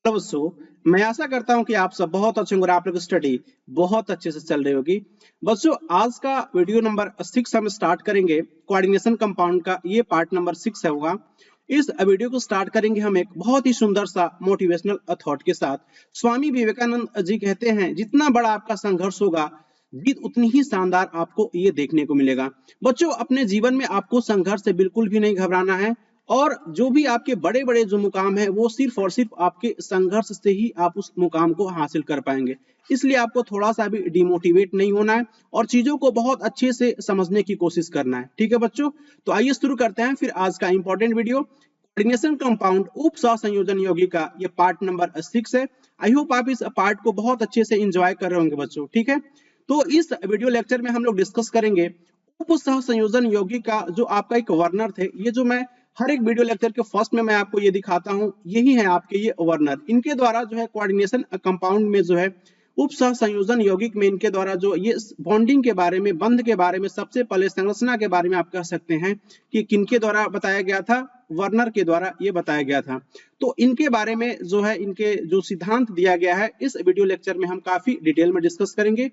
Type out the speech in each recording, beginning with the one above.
Hello बच्चों, मैं आशा करता हूं कि आप सब बहुत अच्छे होंगे और आप लोग की स्टडी बहुत अच्छे से चल रही होगी। बच्चों, आज का वीडियो नंबर 6 हम स्टार्ट करेंगे। कोऑर्डिनेशन कंपाउंड का ये पार्ट नंबर 6 होगा। इस वीडियो को स्टार्ट करेंगे हम एक बहुत ही सुंदर सा मोटिवेशनल थॉट के साथ। स्वामी विवेकानंद जी कहते हैं, जितना बड़ा आपका संघर्ष होगा, जीत उतनी ही शानदार आपको ये देखने को मिलेगा। बच्चों, अपने जीवन में आपको संघर्ष से बिल्कुल भी नहीं घबराना है और जो भी आपके बड़े बड़े जो मुकाम है वो सिर्फ और सिर्फ आपके संघर्ष से ही आप उस मुकाम को हासिल कर पाएंगे। इसलिए आपको थोड़ा सा भी डिमोटिवेट नहीं होना है और चीजों को बहुत अच्छे से समझने की कोशिश करना है। ठीक है बच्चों, तो आइए शुरू करते हैं फिर आज का इंपॉर्टेंट वीडियो। कोऑर्डिनेशन कंपाउंड उप सह संयोजन यौगिक का ये पार्ट नंबर 6 है। आई होप आप इस पार्ट को बहुत अच्छे से इंजॉय कर रहे होंगे बच्चों। ठीक है, तो इस वीडियो लेक्चर में हम लोग डिस्कस करेंगे उप सह संयोजन यौगिक का जो आपका एक वर्नर थे। ये जो मैं हर एक वीडियो लेक्चर के फर्स्ट में मैं आपको ये दिखाता हूँ, यही है आपके ये वर्नर। इनके द्वारा जो है कोऑर्डिनेशन कंपाउंड में जो है उप सह संयोजन यौगिक में इनके द्वारा जो ये बॉन्डिंग के बारे में, बंध के बारे में, सबसे पहले संरचना के बारे में आप कह सकते हैं कि किनके द्वारा बताया गया था, वर्नर के द्वारा ये बताया गया था। तो इनके बारे में जो है, इनके जो सिद्धांत दिया गया है, इस वीडियो लेक्चर में हम काफी डिटेल में डिस्कस करेंगे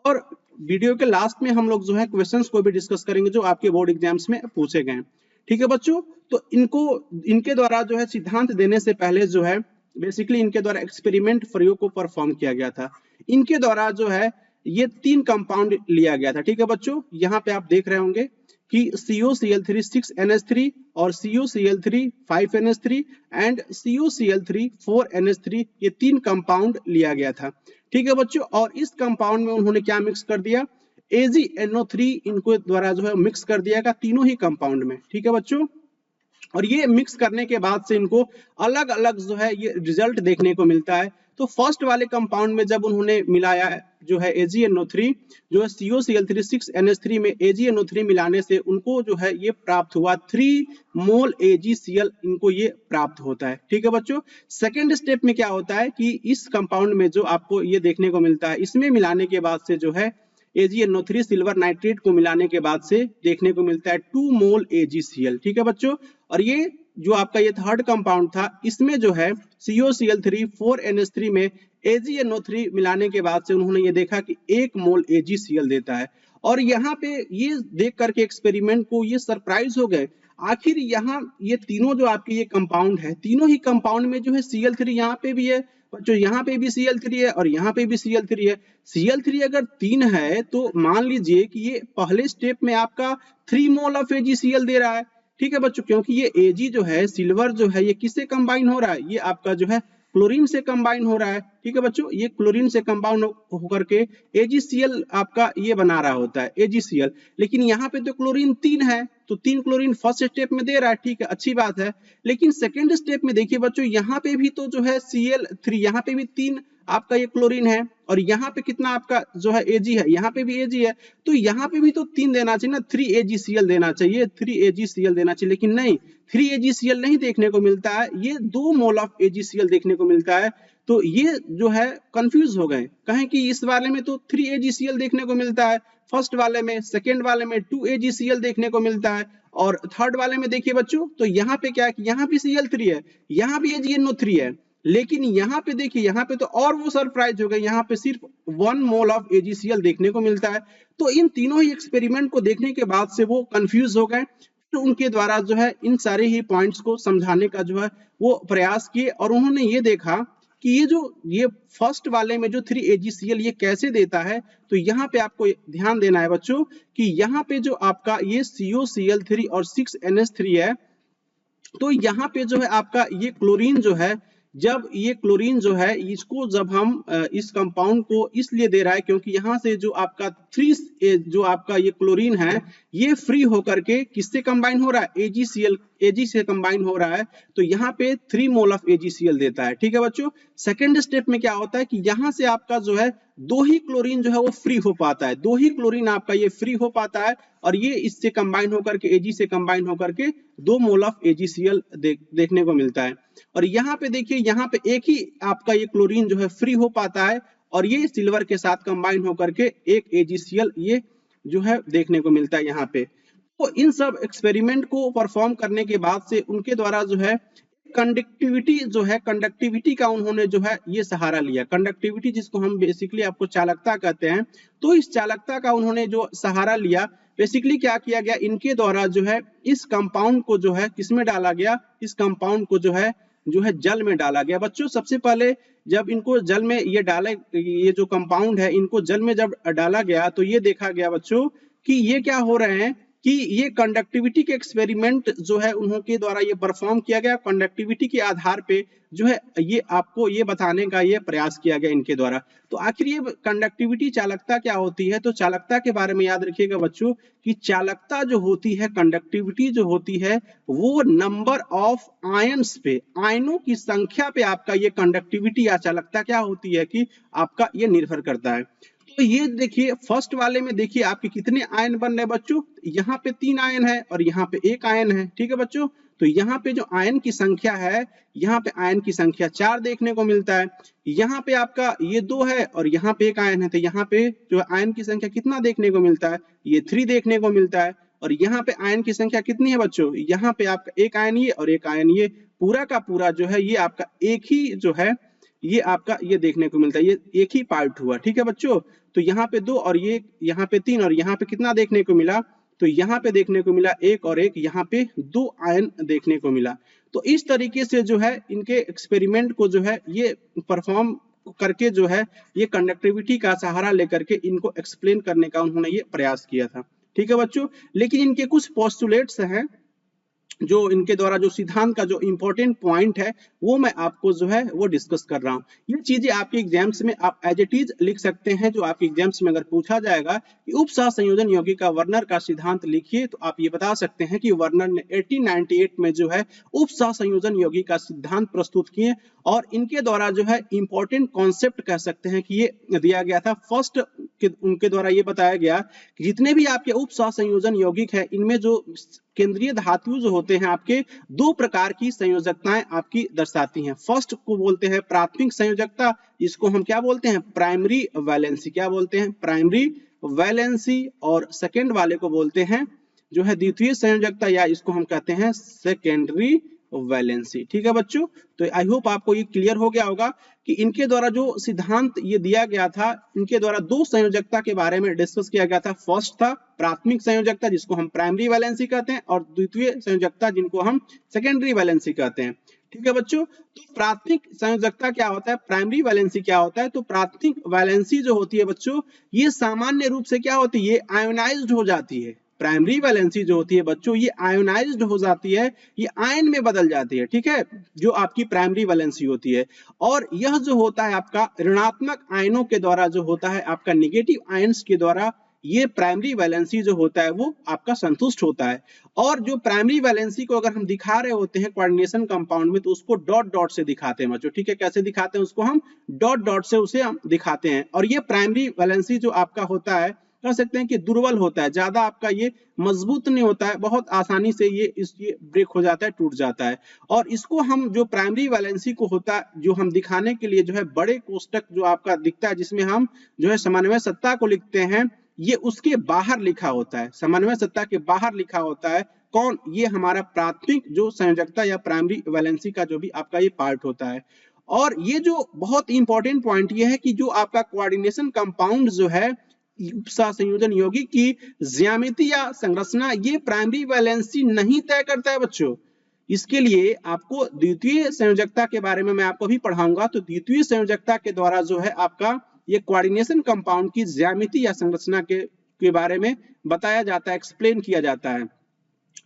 और वीडियो के लास्ट में हम लोग जो है क्वेश्चंस को भी डिस्कस करेंगे जो आपके बोर्ड एग्जाम्स में पूछे गए। ठीक है बच्चों, तो इनके द्वारा जो है सिद्धांत देने से पहले जो है बेसिकली इनके द्वारा एक्सपेरिमेंट प्रयोग को परफॉर्म किया गया था। इनके द्वारा जो है ये 3 कंपाउंड लिया गया था। ठीक है बच्चों, यहाँ पे आप देख रहे होंगे कि COCl3 6NH3 और COCl3 5NH3 and COCl3 4NH3 ये 3 कंपाउंड लिया गया था। ठीक है बच्चों, और इस कंपाउंड में उन्होंने क्या मिक्स कर दिया, AgNO3 इनको द्वारा जो है मिक्स कर दिया गया तीनों ही कंपाउंड में। ठीक है बच्चों, और ये मिक्स करने के बाद से इनको अलग अलग जो है ये रिजल्ट देखने को मिलता है। तो फर्स्ट वाले कंपाउंड में जब उन्होंने मिलाया जो है AgNO3 जो है COCl3 6NH3 में AgNO3 मिलाने से उनको जो है ये प्राप्त हुआ 3 मोल AgCl, इनको ये प्राप्त होता है। ठीक है बच्चों, सेकेंड स्टेप में क्या होता है कि इस कंपाउंड में जो आपको ये देखने को मिलता है, इसमें मिलाने के बाद से जो है AgNO3 सिल्वर नाइट्रेट को मिलाने के बाद से देखने को मिलता है 2 मोल AgCl। ठीक है बच्चों, और ये जो आपका ये थर्ड कंपाउंड था, इसमें जो है COCl3 4NH3 में AgNO3 मिलाने के बाद से उन्होंने ये देखा कि 1 मोल AgCl देता है। और यहाँ पे ये देख करके एक्सपेरिमेंट को ये सरप्राइज हो गए, आखिर यहाँ ये तीनों जो आपके ये कंपाउंड है, तीनों ही कंपाउंड में जो है Cl3 यहाँ पे भी है बच्चों, यहाँ पे भी Cl3 है और यहाँ पे भी Cl3 है। Cl3 अगर 3 है तो मान लीजिए कि ये पहले स्टेप में आपका 3 मोल ऑफ AgCl दे रहा है। ठीक है बच्चों, क्योंकि ये Ag जो है, सिल्वर जो है, ये किससे कंबाइन हो रहा है, ये आपका जो है क्लोरीन से कंबाइन हो रहा है। ठीक है बच्चों, ये क्लोरीन से कंबाइन होकर के AgCl आपका ये बना रहा होता है AgCl, लेकिन यहाँ पे तो क्लोरीन 3 है तो 3 क्लोरीन फर्स्ट स्टेप में दे रहा है। ठीक है, अच्छी बात है, लेकिन सेकेंड स्टेप में देखिए बच्चों, यहाँ पे भी तो जो है Cl3, यहाँ पे भी 3 आपका ये क्लोरीन है और यहाँ पे कितना आपका जो है Ag है, यहाँ पे भी Ag है, तो यहाँ पे भी तो 3 देना चाहिए ना, 3 AgCl देना चाहिए, 3 AgCl देना चाहिए, लेकिन नहीं, 3 AgCl नहीं देखने को मिलता है, ये 2 मोल ऑफ AgCl देखने को मिलता है। तो ये जो है कंफ्यूज हो गए, कहें कि इस वाले में तो 3 AgCl देखने को मिलता है फर्स्ट वाले में, सेकेंड वाले में 2 AgCl देखने को मिलता है और थर्ड वाले में देखिए बच्चों, तो यहाँ पे क्या है कि यहाँ भी Cl3 है, यहाँ भी AgNO3 है, लेकिन यहाँ पे देखिए, यहाँ पे तो और वो सरप्राइज हो गए, यहाँ पे सिर्फ 1 मोल ऑफ AgCl देखने को मिलता है। तो इन तीनों ही एक्सपेरिमेंट को देखने के बाद से वो कंफ्यूज हो गए, तो उनके द्वारा जो है इन सारे ही पॉइंट्स को समझाने का जो है वो प्रयास किए और उन्होंने ये देखा कि ये फर्स्ट वाले में जो 3 AgCl ये कैसे देता है। तो यहाँ पे आपको ध्यान देना है बच्चों कि यहाँ पे जो आपका ये COCl3 और 6NH3 है, तो यहाँ पे जो है आपका ये क्लोरीन जो है, जब ये क्लोरीन जो है इसको जब हम इस कंपाउंड को इसलिए दे रहा है क्योंकि यहाँ से जो आपका 3 जो आपका ये क्लोरीन है ये फ्री होकर के किससे कंबाइन हो रहा है, Ag से कंबाइन हो रहा है, तो यहाँ पे 3 मोल ऑफ AgCl देता है। ठीक है बच्चों, सेकेंड स्टेप में क्या होता है कि यहाँ से आपका जो है 2 ही क्लोरीन जो है वो फ्री हो पाता है, 2 ही क्लोरीन आपका ये फ्री हो पाता है और ये इससे कंबाइन होकर के Ag से कंबाइन होकर के 2 मोल ऑफ AgCl देखने को मिलता है। और यहाँ पे देखिए, यहाँ पे एक ही आपका ये क्लोरीन जो है फ्री हो पाता है और ये सिल्वर के साथ कंबाइन होकर के एक AgCl ये जो है देखने को मिलता है यहाँ पे। तो इन सब एक्सपेरिमेंट को परफॉर्म करने के बाद से उनके द्वारा जो है कंडक्टिविटी जो है, कंडक्टिविटी का उन्होंने जो है ये सहारा लिया। कंडक्टिविटी जिसको हम बेसिकली आपको चालकता कहते हैं, तो इस चालकता का उन्होंने जो सहारा लिया, बेसिकली क्या किया गया, इनके द्वारा जो है इस कंपाउंड को जो है किसमें डाला गया, इस कंपाउंड को जो है जल में डाला गया। बच्चों सबसे पहले जब इनको जल में ये डाले, ये जो कंपाउंड है इनको जल में जब डाला गया तो ये देखा गया बच्चों कि ये क्या हो रहे हैं कि ये कंडक्टिविटी के एक्सपेरिमेंट जो है उनके द्वारा ये परफॉर्म किया गया। कंडक्टिविटी के आधार पे जो है ये आपको ये बताने का ये प्रयास किया गया इनके द्वारा। तो आखिर ये कंडक्टिविटी चालकता क्या होती है, तो चालकता के बारे में याद रखिएगा बच्चों कि चालकता जो होती है, कंडक्टिविटी जो होती है, वो नंबर ऑफ आयन्स पे, आयनों की संख्या पे आपका ये कंडक्टिविटी या चालकता क्या होती है कि आपका ये निर्भर करता है। तो ये देखिए फर्स्ट वाले में देखिए आपके कितने आयन बन रहे हैं बच्चों, यहाँ पे 3 आयन है और यहाँ पे 1 आयन है। ठीक है बच्चों, तो यहाँ पे जो आयन की संख्या है, यहाँ पे आयन की संख्या 4 देखने को मिलता है। यहाँ पे आपका ये 2 है और यहाँ पे 1 आयन है, तो यहाँ पे जो आयन की संख्या कितना देखने को मिलता है, ये 3 देखने को मिलता है। और यहाँ पे आयन की संख्या कितनी है बच्चों, यहाँ पे आपका 1 आयन ये और 1 आयन ये, पूरा का पूरा जो है ये आपका एक ही जो है ये आपका ये देखने को मिलता है, ये एक ही पार्ट हुआ। ठीक है बच्चों, तो यहाँ पे 2 और ये यहाँ पे 3 और यहाँ पे कितना देखने को मिला, तो यहाँ पे देखने को मिला 1 और 1, यहाँ पे 2 आयन देखने को मिला। तो इस तरीके से जो है इनके एक्सपेरिमेंट को जो है ये परफॉर्म करके जो है ये कंडक्टिविटी का सहारा लेकर के इनको एक्सप्लेन करने का उन्होंने ये प्रयास किया था। ठीक है बच्चों, लेकिन इनके कुछ पोस्टुलेट्स हैं जो इनके द्वारा जो सिद्धांत का जो इंपॉर्टेंट पॉइंट है वो मैं आपको जो है वो डिस्कस कर रहा हूँ। ये चीजें आपके एग्जाम्स में आप एज इट इज लिख सकते हैं। जो आपके एग्जाम्स में अगर पूछा जाएगा कि उप सहसंयोजन यौगिक का वर्नर का सिद्धांत लिखिए, तो आप ये बता सकते हैं कि वर्नर ने 1898 में जो है उप सहसंयोजन यौगिक का सिद्धांत प्रस्तुत किए और इनके द्वारा जो है इंपॉर्टेंट कॉन्सेप्ट कह सकते हैं कि ये दिया गया था। फर्स्ट उनके द्वारा ये बताया गया कि जितने भी आपके उप सहसंयोजन यौगिक है इनमें जो केंद्रीय धातु जो होते हैं आपके 2 प्रकार की संयोजकताएं आपकी दर्शाती हैं। फर्स्ट को बोलते हैं प्राथमिक संयोजकता, इसको हम क्या बोलते हैं, प्राइमरी वैलेंसी। क्या बोलते हैं, प्राइमरी वैलेंसी। और सेकेंड वाले को बोलते हैं जो है द्वितीय संयोजकता, या इसको हम कहते हैं सेकेंडरी वैलेंसी। ठीक है बच्चों, तो आई होप आपको ये क्लियर हो गया होगा कि इनके द्वारा जो सिद्धांत ये दिया गया था, इनके द्वारा 2 संयोजकता के बारे में डिस्कस किया गया था। फर्स्ट था प्राथमिक संयोजकता जिसको हम प्राइमरी वैलेंसी कहते हैं, और द्वितीय संयोजकता जिनको हम सेकेंडरी वैलेंसी कहते हैं। ठीक है बच्चों, तो प्राथमिक संयोजकता क्या होता है, प्राइमरी वैलेंसी क्या होता है, तो प्राथमिक वैलेंसी जो होती है बच्चों ये सामान्य रूप से क्या होती है, ये आयोनाइज्ड हो जाती है। प्राइमरी वैलेंसी जो होती है बच्चों ये आयोनाइज्ड हो जाती है, ये आयन में बदल जाती है। ठीक है, जो आपकी प्राइमरी वैलेंसी होती है। और यह जो होता है आपका ऋणात्मक आयनों के द्वारा जो होता है आपका नेगेटिव आयंस के द्वारा ये प्राइमरी वैलेंसी जो होता है वो आपका संतुष्ट होता है। और जो प्राइमरी वैलेंसी को अगर हम दिखा रहे होते हैं कोऑर्डिनेशन कंपाउंड में तो उसको डॉट डॉट से दिखाते हैं बच्चों। ठीक है, कैसे दिखाते हैं, उसको हम डॉट डॉट से उसे हम दिखाते हैं। और ये प्राइमरी वैलेंसी जो आपका होता है कह सकते हैं कि दुर्बल होता है, ज्यादा आपका ये मजबूत नहीं होता है, बहुत आसानी से ये ब्रेक हो जाता है, टूट जाता है। और इसको हम जो प्राइमरी वैलेंसी को होता है जो हम दिखाने के लिए जो है बड़े कोष्टक जो आपका दिखता है जिसमें हम जो है समन्वय सत्ता को लिखते हैं, ये उसके बाहर लिखा होता है, समन्वय सत्ता के बाहर लिखा होता है। कौन, ये हमारा प्राथमिक जो संयोजकता या प्राइमरी वैलेंसी का जो भी आपका ये पार्ट होता है। और ये जो बहुत इंपॉर्टेंट पॉइंट ये है कि जो आपका कोऑर्डिनेशन कंपाउंड जो है संयोजन यौगिक की ज्यामिति या संरचना ये प्राइमरी वैलेंसी नहीं तय करता है बच्चों। इसके लिए आपको द्वितीय संयोजकता के बारे में मैं आपको अभी पढ़ाऊंगा। तो द्वितीय संयोजकता के द्वारा जो है आपका ये कोऑर्डिनेशन कंपाउंड की ज्यामिति या संरचना के बारे में बताया जाता है, एक्सप्लेन किया जाता है।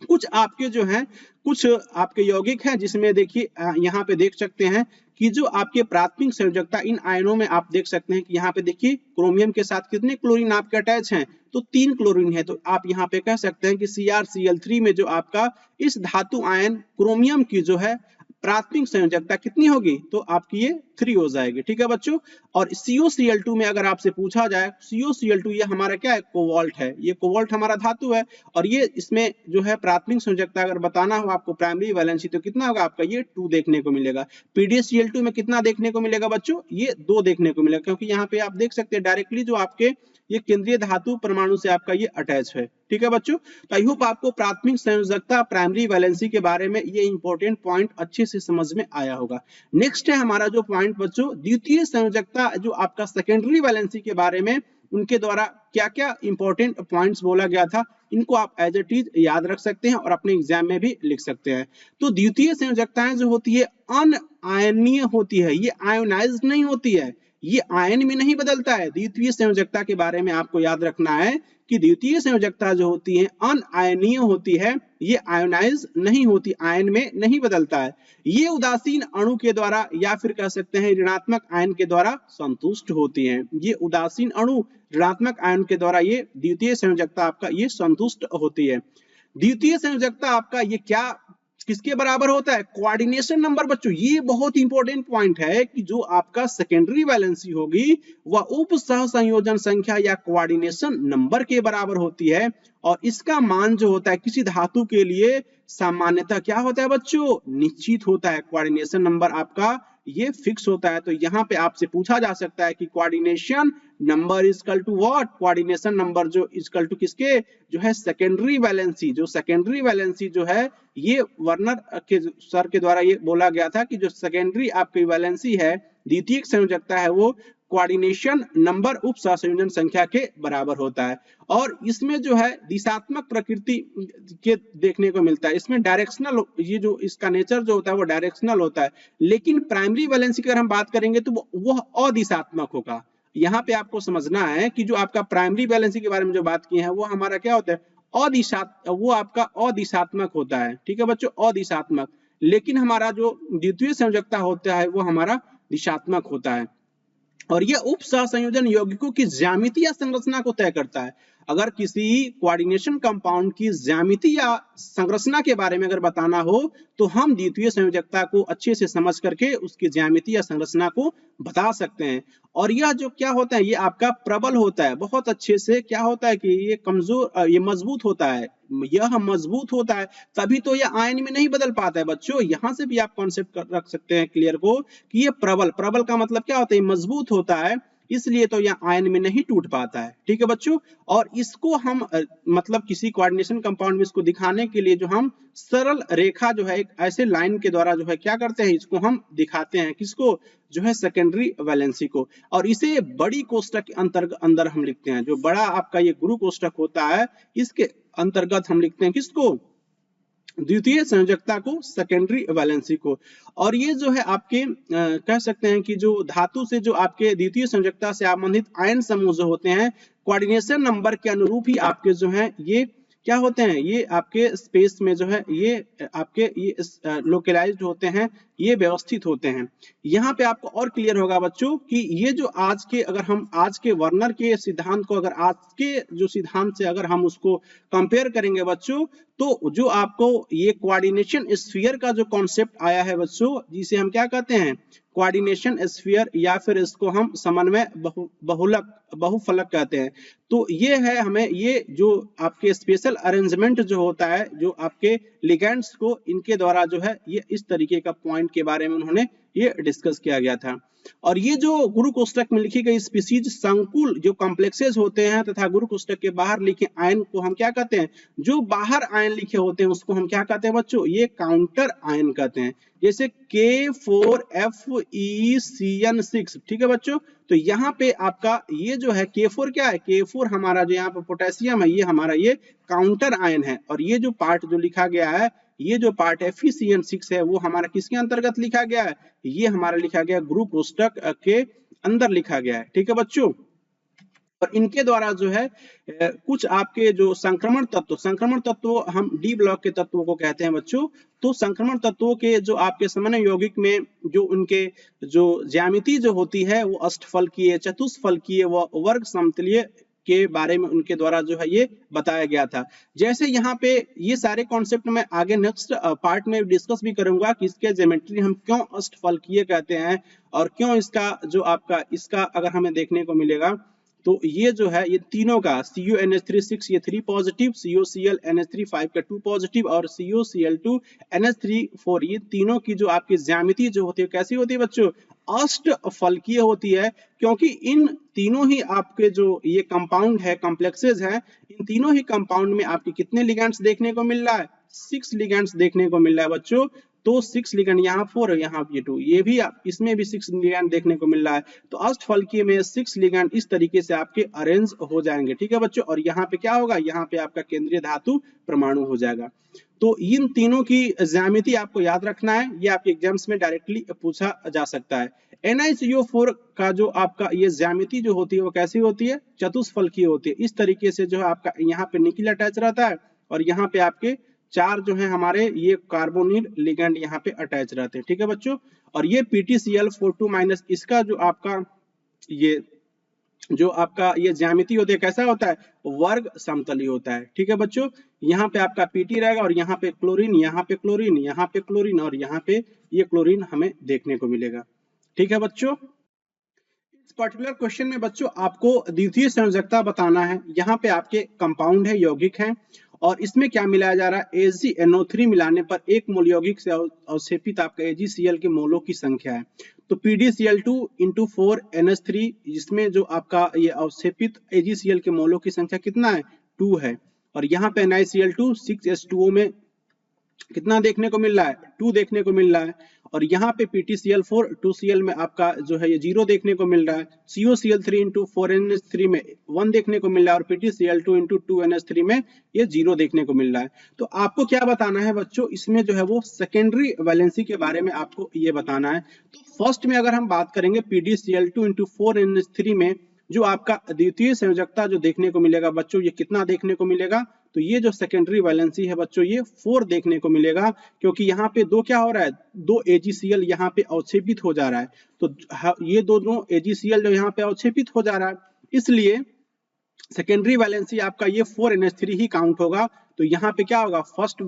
कुछ आपके जो हैं कुछ आपके यौगिक हैं जिसमें देखिए यहाँ पे देख सकते हैं कि जो आपके प्राथमिक संयोजकता इन आयनों में आप देख सकते हैं कि यहाँ पे देखिए क्रोमियम के साथ कितने क्लोरीन आपके अटैच हैं, तो 3 क्लोरीन है। तो आप यहाँ पे कह सकते हैं कि CrCl3 में जो आपका इस धातु आयन क्रोमियम की जो है प्राथमिक संयोजकता कितनी होगी, तो आपकी ये 3 हो जाएगी। ठीक है बच्चों, और COCl2 में अगर आपसे पूछा जाए, COCl2 ये हमारा क्या है, कोबाल्ट है, ये कोबाल्ट हमारा धातु है। और ये इसमें जो है प्राथमिक संयोजकता अगर बताना हो आपको प्राइमरी वैलेंसी तो कितना होगा आपका, ये 2 देखने को मिलेगा। PDCl2 में कितना देखने को मिलेगा बच्चों, ये 2 देखने को मिलेगा, क्योंकि यहाँ पे आप देख सकते हैं डायरेक्टली जो आपके ये केंद्रीय धातु परमाणु से आपका ये अटैच है। ठीक है बच्चों। तो आई होप आपको प्राथमिक संयोजकता प्राइमरी वैलेंसी के बारे में ये इंपॉर्टेंट पॉइंट अच्छे से समझ में आया होगा। नेक्स्ट है हमारा जो पॉइंट बच्चों, द्वितीय संयोजकता जो आपका सेकेंडरी वैलेंसी के बारे में उनके द्वारा क्या क्या इंपॉर्टेंट पॉइंट्स बोला गया था, इनको आप एज इट इज याद रख सकते हैं और अपने एग्जाम में भी लिख सकते हैं। तो द्वितीय संयोजकताएं जो होती है अनआयनीय होती है, ये आयोनाइज्ड नहीं होती है, ये आयन में नहीं बदलता है। द्वितीय संयोजकता के बारे में आपको याद रखना है कि द्वितीय संयोजकता जो होती है अनआयनीय होती है, ये आयोनाइज नहीं होती, आयन में नहीं बदलता है। ये उदासीन अणु के द्वारा या फिर कह सकते हैं ऋणात्मक आयन के द्वारा संतुष्ट होती हैं। ये उदासीन अणु ऋणात्मक आयन के द्वारा ये द्वितीय संयोजकता आपका ये संतुष्ट होती है। द्वितीय संयोजकता आपका ये क्या किसके बराबर होता है? कोऑर्डिनेशन नंबर बच्चों, ये बहुत इंपॉर्टेंट पॉइंट है कि जो आपका सेकेंडरी वैलेंसी होगी वह उप सह संयोजन संख्या या कोऑर्डिनेशन नंबर के बराबर होती है। और इसका मान जो होता है किसी धातु के लिए सामान्यतः क्या होता है बच्चों? निश्चित होता है। कोऑर्डिनेशन नंबर आपका ये फिक्स होता है। तो यहाँ पे आपसे पूछा जा सकता है कि coordination number is equal to what? Coordination number जो इजकल टू किसके? जो है सेकेंडरी वैलेंसी। जो सेकेंडरी वैलेंसी जो है ये वर्नर के सर के द्वारा ये बोला गया था कि जो सेकेंडरी आपकी वैलेंसी है, द्वितीयक संयोजकता है, वो कोऑर्डिनेशन नंबर उप सहसंयोजन संख्या के बराबर होता है। और इसमें जो है दिशात्मक प्रकृति के देखने को मिलता है। इसमें डायरेक्शनल, ये जो इसका नेचर जो होता है वो डायरेक्शनल होता है। लेकिन प्राइमरी वैलेंसी की अगर हम बात करेंगे तो वो अदिशात्मक होगा। यहाँ पे आपको समझना है कि जो आपका प्राइमरी वैलेंसी के बारे में जो बात की है वो हमारा क्या होता है? वो आपका अदिशात्मक होता है। ठीक है बच्चों, अदिशात्मक। लेकिन हमारा जो द्वितीय संयोजकता होता है वो हमारा दिशात्मक होता है। और यह उप सहसंयोजन यौगिकों की ज्यामिति या संरचना को तय करता है। अगर किसी कोऑर्डिनेशन कंपाउंड की ज्यामिति या संरचना के बारे में अगर बताना हो तो हम द्वितीय संयोजकता को अच्छे से समझ करके उसकी ज्यामिति या संरचना को बता सकते हैं। और यह जो क्या होता है, ये आपका प्रबल होता है। बहुत अच्छे से क्या होता है कि ये कमजोर, ये मजबूत होता है। यह मजबूत होता है तभी तो यह आयन में नहीं बदल पाता है बच्चों। यहां से भी आप कॉन्सेप्ट रख सकते हैं क्लियर को कि ये प्रबल का मतलब क्या होता है? मजबूत होता है, इसलिए तो यह आयन में नहीं टूट पाता है। ठीक है बच्चों। और इसको हम मतलब किसी कोऑर्डिनेशन कंपाउंड में इसको दिखाने के लिए जो हम सरल रेखा जो है एक ऐसे लाइन के द्वारा जो है क्या करते हैं, इसको हम दिखाते हैं। किसको? जो है सेकेंडरी वैलेंसी को। और इसे बड़ी कोष्टक के अंदर हम लिखते हैं। जो बड़ा आपका ये गुरु कोष्टक होता है इसके अंतर्गत हम लिखते हैं किसको? द्वितीय संयोजकता को, सेकेंडरी वैलेंसी को। और ये जो है आपके कह सकते हैं कि जो धातु से जो आपके द्वितीय संयोजकता से संबंधित आयन समूह जो होते हैं कोऑर्डिनेशन नंबर के अनुरूप ही आपके जो हैं ये क्या होते हैं? ये आपके स्पेस में जो है ये आपके ये लोकलाइज्ड होते हैं, ये व्यवस्थित होते हैं। यहाँ पे आपको और क्लियर होगा बच्चों कि ये जो आज के, अगर हम आज के वर्नर के सिद्धांत को अगर आज के जो सिद्धांत से अगर हम उसको कंपेयर करेंगे बच्चों, तो जो आपको ये कोऑर्डिनेशन स्फीयर का जो कॉन्सेप्ट आया है बच्चों, जिसे हम क्या कहते हैं? कोऑर्डिनेशन स्फीयर, या फिर इसको हम समन्वय बहुफलक कहते हैं। तो ये है हमें ये जो आपके स्पेशल अरेंजमेंट जो होता है, जो आपके लिगेंड्स को इनके द्वारा जो है ये इस तरीके का पॉइंट के बारे में उन्होंने ये डिस्कस किया गया था। और ये जो गुरु कोष्टक में लिखी गई स्पीसीज संकुल जो कॉम्प्लेक्सेस होते हैं तथा गुरु कोष्टक के बाहर लिखे आयन को हम क्या कहते हैं? जो बाहर आयन लिखे होते हैं उसको हम क्या कहते हैं बच्चों? ये काउंटर आयन कहते हैं। जैसे K4FeCN6। ठीक है बच्चों। तो यहाँ पे आपका ये जो है K4 क्या है? K4 हमारा जो यहाँ पे पोटेशियम है, ये हमारा ये काउंटर आयन है। और ये जो पार्ट जो लिखा गया है, ये जो पार्ट FeCN6 है वो हमारा किसके अंतर्गत लिखा गया है? ये हमारा लिखा गया गुरु कोष्टक के अंदर लिखा गया है। ठीक है बच्चों। और इनके द्वारा जो है कुछ आपके जो संक्रमण तत्व हम डी ब्लॉक के तत्वों को कहते हैं बच्चों। तो संक्रमण तत्वों के जो आपके समन्वय यौगिक में जो उनके जो ज्यामिति जो होती है वो अष्टफलकीय, चतुष्फलकीय व वर्ग समतलीय के बारे में उनके द्वारा जो है ये बताया गया था। जैसे यहाँ पे ये सारे कॉन्सेप्ट मैं आगे नेक्स्ट पार्ट में डिस्कस भी करूंगा कि इसके ज्योमेट्री हम क्यों अष्टफलकीय कहते हैं और क्यों इसका जो आपका इसका अगर हमें देखने को मिलेगा तो ये जो है ये तीनों का CuNH3 6 ये 3 पॉजिटिव, CuCl NH3 5 का 2 पॉजिटिव और CuCl2 NH3 4 ये तीनों की जो आपकी ज्यामिति जो होती है कैसी होती है बच्चों, अष्टफलकीय होती है, क्योंकि इन तीनों ही आपके जो ये कंपाउंड है कॉम्प्लेक्सेस हैं, इन तीनों ही कंपाउंड में आपके कितने लिगेंड्स देखने को मिल रहा है, 6 लिगेंड्स देखने को मिल रहा है बच्चों। तो 6 लिगेंड यहाँ 4 और यहाँ ये 2, ये भी इसमें भी 6 लिगेंड देखने को मिल रहा है। तो अष्टफलकीय में 6 लिगेंड इस तरीके से आपके अरेंज हो जाएंगे, ठीक है बच्चों। और यहाँ पे क्या होगा, यहाँ पे आपका केंद्रीय धातु परमाणु हो जाएगा। तो इन तीनों की ज्यामिति आपको याद रखना है, ये आपके एग्जाम्स में डायरेक्टली पूछा जा सकता है। NiCO4 का जो आपका ये ज्यामिति जो होती है वो कैसी होती है, चतुष्फलकीय होती है। इस तरीके से जो है आपका यहाँ पे निकिल अटैच रहता है और यहाँ पे आपके 4 जो है हमारे ये कार्बोनिल लिगेंड यहाँ पे अटैच रहते हैं, ठीक है बच्चों। और ये PtCl42 माइनस इसका जो आपका ये ज्यामिति होती है कैसा होता है, वर्ग समतली होता है, ठीक है बच्चों। यहाँ पे आपका Pt रहेगा और यहाँ पे क्लोरीन, यहाँ पे क्लोरीन, यहाँ पे क्लोरीन और यहाँ पे ये क्लोरीन हमें देखने को मिलेगा, ठीक है बच्चों। इस पर्टिकुलर क्वेश्चन में बच्चों आपको द्वितीय संयोजकता बताना है। यहाँ पे आपके कंपाउंड है, यौगिक है, और इसमें क्या मिलाया जा रहा है, AgNO3 मिलाने पर एक मोल यौगिक से अवक्षेपित आपका AgCl के मोलों की संख्या है। तो PdCl2 × 4NH3 इसमें जो आपका ये अवक्षेपित AgCl के मोलों की संख्या कितना है, 2 है। और यहाँ पे NiCl2 6H2O में कितना देखने को मिल रहा है, 2 देखने को मिल रहा है। और यहाँ पे PtCl4 2Cl में आपका जो है ये 0 देखने को मिल रहा है। CuCl3 × 4NH3 में 1 देखने को मिल रहा है और PtCl2 × 2NH3 में ये 0 देखने को मिल रहा है। तो आपको क्या बताना है बच्चों, इसमें जो है वो सेकेंडरी वैलेंसी के बारे में आपको ये बताना है। तो फर्स्ट में अगर हम बात करेंगे PdCl2 × 4NH3 में जो आपका द्वितीय संयोजकता जो देखने को मिलेगा बच्चों, ये कितना देखने को मिलेगा, तो ये जो सेकेंडरी वैलेंसी है बच्चों ये 4 देखने को मिलेगा, क्योंकि यहाँ पे 2 क्या हो रहा है, 2 AgCl यहाँ पे अवक्षेपित हो जा रहा है। तो ये दोनों AgCl जो यहाँ पे अवक्षेपित हो जा रहा है, इसलिए सेकेंडरी वैलेंसी आपका ये 4NH3 ही काउंट होगा। तो यहाँ पे क्या होगा, फर्स्ट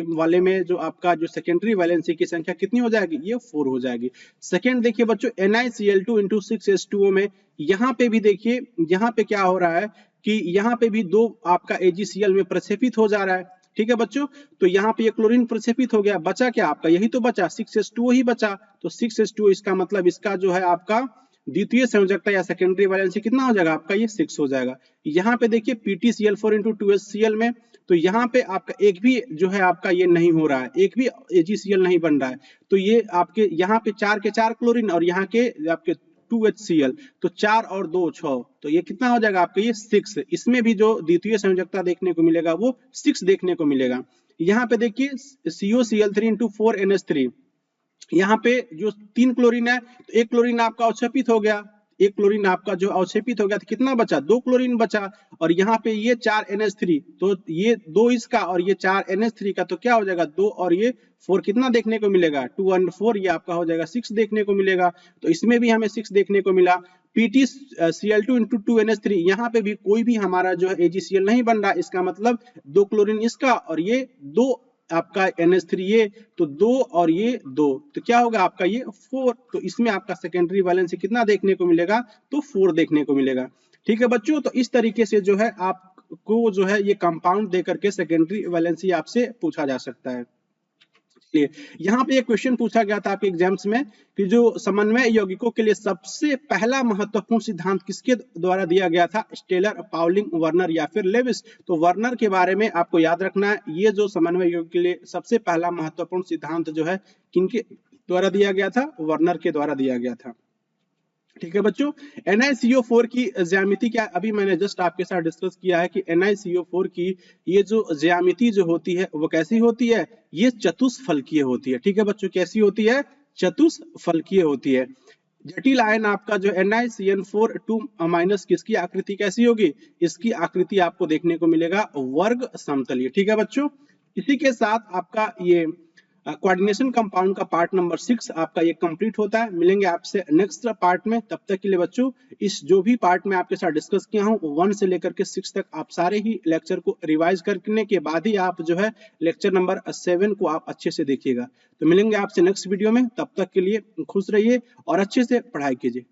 वाले में जो आपका जो सेकेंडरी वैलेंसी की संख्या कितनी हो जाएगी, ये 4 हो जाएगी। सेकेंड देखिए बच्चों NiCl2 × 6H2O में यहाँ पे भी देखिए, यहाँ पे क्या हो रहा है कि यहाँ पे भी 2 आपका AgCl में प्रक्षेपित हो जा रहा है, ठीक है बच्चों। तो यहाँ पे ये क्लोरीन प्रक्षेपित हो गया, बचा क्या आपका, यही तो बचा 6H2O ही बचा। तो 6H2O इसका मतलब इसका जो है आपका द्वितीय संयोजकता या सेकेंडरी वैलेंसी कितना हो जाएगा आपका, ये 6 हो जाएगा। यहाँ पे देखिए PtCl4 × 2HCl में, तो यहाँ पे आपका एक भी जो है आपका ये नहीं हो रहा है, एक भी AgCl नहीं बन रहा है। तो ये आपके यहाँ पे 4 के 4 क्लोरीन और यहाँ के आपके 2HCl, तो 4 और 2 6, तो ये कितना हो जाएगा आपका, ये 6। इसमें भी जो द्वितीय संयोजकता देखने को मिलेगा वो 6 देखने को मिलेगा। यहाँ पे देखिए CuCl3 × 4NH3, यहाँ पे जो 3 क्लोरीन है तो एक क्लोरीन आपका अवक्षेपित हो गया, एक क्लोरीन आपका जो अवक्षेपित हो गया तो कितना बचा, 2 क्लोरीन बचा। और यहाँ पे ये 4NH3, तो ये 2 इसका और ये 4NH3 का, तो क्या हो जाएगा 2 और ये 4 कितना देखने को मिलेगा, 2 और 4 ये आपका हो जाएगा 6 देखने को मिलेगा। तो इसमें भी हमें 6 देखने को मिला। PtCl2 × 2NH3, यहाँ पे भी कोई भी हमारा जो है AgCl नहीं बन रहा, इसका मतलब 2 क्लोरीन इसका और ये 2 आपका NH3 ये, तो 2 और ये 2, तो क्या होगा आपका ये 4। तो इसमें आपका सेकेंडरी वैलेंसी कितना देखने को मिलेगा, तो 4 देखने को मिलेगा, ठीक है बच्चों। तो इस तरीके से जो है आपको जो है ये कंपाउंड दे करके सेकेंडरी वैलेंसी आपसे पूछा जा सकता है। यहाँ पे एक क्वेश्चन पूछा गया था आपके एग्जाम्स में कि जो समन्वय यौगिकों के लिए सबसे पहला महत्वपूर्ण सिद्धांत किसके द्वारा दिया गया था, स्टेलर, पाउलिंग, वर्नर या फिर लेविस। तो वर्नर के बारे में आपको याद रखना है, ये जो समन्वय यौगिक के लिए सबसे पहला महत्वपूर्ण सिद्धांत जो है किनके द्वारा दिया गया था, वर्नर के द्वारा दिया गया था, ठीक है बच्चों। NiCO4 की ज्यामिति क्या, अभी मैंने जस्ट आपके साथ डिस्कस किया है कि NiCO4 की ये जो ज्यामिति जो होती है वो कैसी होती है, ये चतुष्फलकीय होती है, ठीक है बच्चों। कैसी होती है, चतुष्फलकीय होती है। जटिल आयन आपका जो NiCN4 2- किसकी आकृति कैसी होगी, इसकी आकृति आपको देखने को मिलेगा वर्ग समतलीय, ठीक है बच्चों। इसी के साथ आपका ये कोऑर्डिनेशन कंपाउंड का पार्ट नंबर 6 आपका ये कंप्लीट होता है। मिलेंगे आपसे नेक्स्ट पार्ट में, तब तक के लिए बच्चों इस जो भी पार्ट में आपके साथ डिस्कस किया हूँ 1 से लेकर के 6 तक आप सारे ही लेक्चर को रिवाइज करने के बाद ही आप जो है लेक्चर नंबर 7 को आप अच्छे से देखिएगा। तो मिलेंगे आपसे नेक्स्ट वीडियो में, तब तक के लिए खुश रहिए और अच्छे से पढ़ाई कीजिए।